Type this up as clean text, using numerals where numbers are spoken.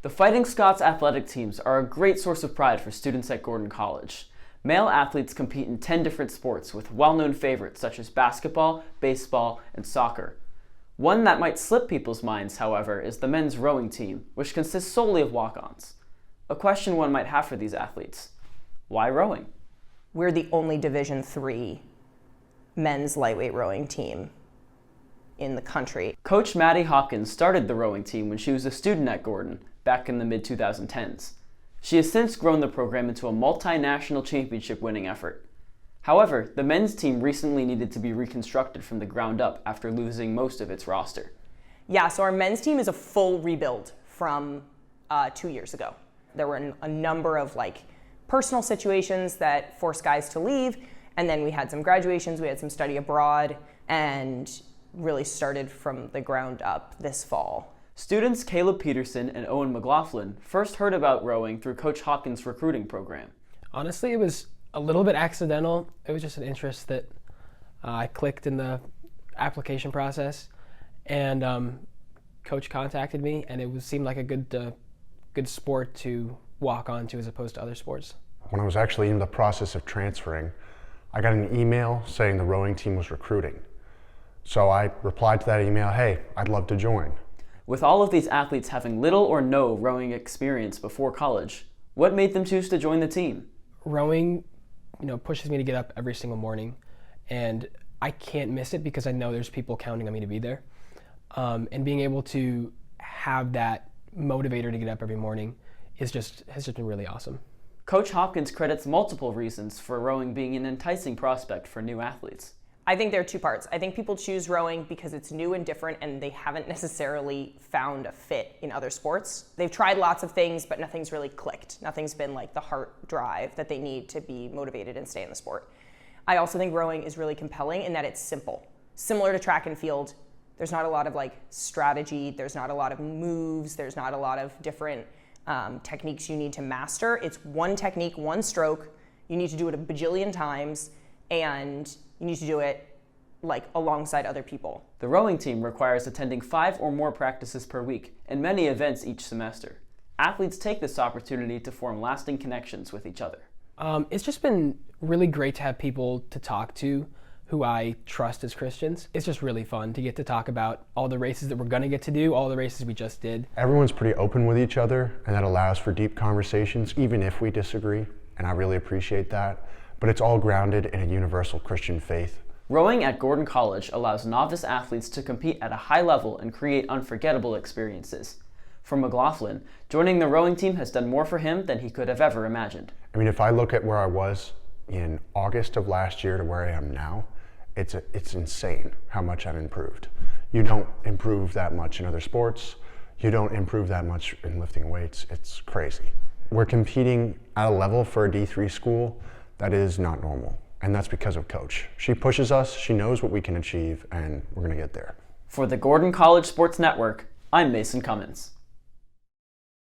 The Fighting Scots athletic teams are a great source of pride for students at Gordon College. Male athletes compete in 10 different sports with well-known favorites such as basketball, baseball, and soccer. One that might slip people's minds, however, is the men's rowing team, which consists solely of walk-ons. A question one might have for these athletes: why rowing? We're the only Division III men's lightweight rowing team in the country. Coach Maddie Hopkins started the rowing team when she was a student at Gordon back in the mid-2010s. She has since grown the program into a multinational championship-winning effort. However, the men's team recently needed to be reconstructed from the ground up after losing most of its roster. Yeah, so our men's team is a full rebuild from 2 years ago. There were a number of personal situations that forced guys to leave, and then we had some graduations, we had some study abroad, and really started from the ground up this fall. Students Caleb Peterson and Owen McLaughlin first heard about rowing through Coach Hopkins' recruiting program. Honestly, it was a little bit accidental. It was just an interest that I clicked in the application process, and Coach contacted me, and it seemed like a good sport to walk on to as opposed to other sports. When I was actually in the process of transferring, I got an email saying the rowing team was recruiting. So I replied to that email, "Hey, I'd love to join." With all of these athletes having little or no rowing experience before college, what made them choose to join the team? Rowing, pushes me to get up every single morning, and I can't miss it because I know there's people counting on me to be there. And being able to have that motivator to get up every morning has just been really awesome. Coach Hopkins credits multiple reasons for rowing being an enticing prospect for new athletes. I think there are two parts. I think people choose rowing because it's new and different and they haven't necessarily found a fit in other sports. They've tried lots of things, but nothing's really clicked. Nothing's been like the heart drive that they need to be motivated and stay in the sport. I also think rowing is really compelling in that it's simple. Similar to track and field, there's not a lot of strategy, there's not a lot of moves, there's not a lot of different techniques you need to master. It's one technique, one stroke. You need to do it a bajillion times, and you need to do it alongside other people. The rowing team requires attending 5 or more practices per week and many events each semester. Athletes take this opportunity to form lasting connections with each other. It's just been really great to have people to talk to who I trust as Christians. It's just really fun to get to talk about all the races that we're going to get to do, all the races we just did. Everyone's pretty open with each other, and that allows for deep conversations, even if we disagree, and I really appreciate that. But it's all grounded in a universal Christian faith. Rowing at Gordon College allows novice athletes to compete at a high level and create unforgettable experiences. For McLaughlin, joining the rowing team has done more for him than he could have ever imagined. I mean, if I look at where I was in August of last year to where I am now, it's insane how much I've improved. You don't improve that much in other sports. You don't improve that much in lifting weights. It's crazy. We're competing at a level for a D3 school that is not normal, and that's because of Coach. She pushes us, she knows what we can achieve, and we're gonna get there. For the Gordon College Sports Network, I'm Mason Cummins.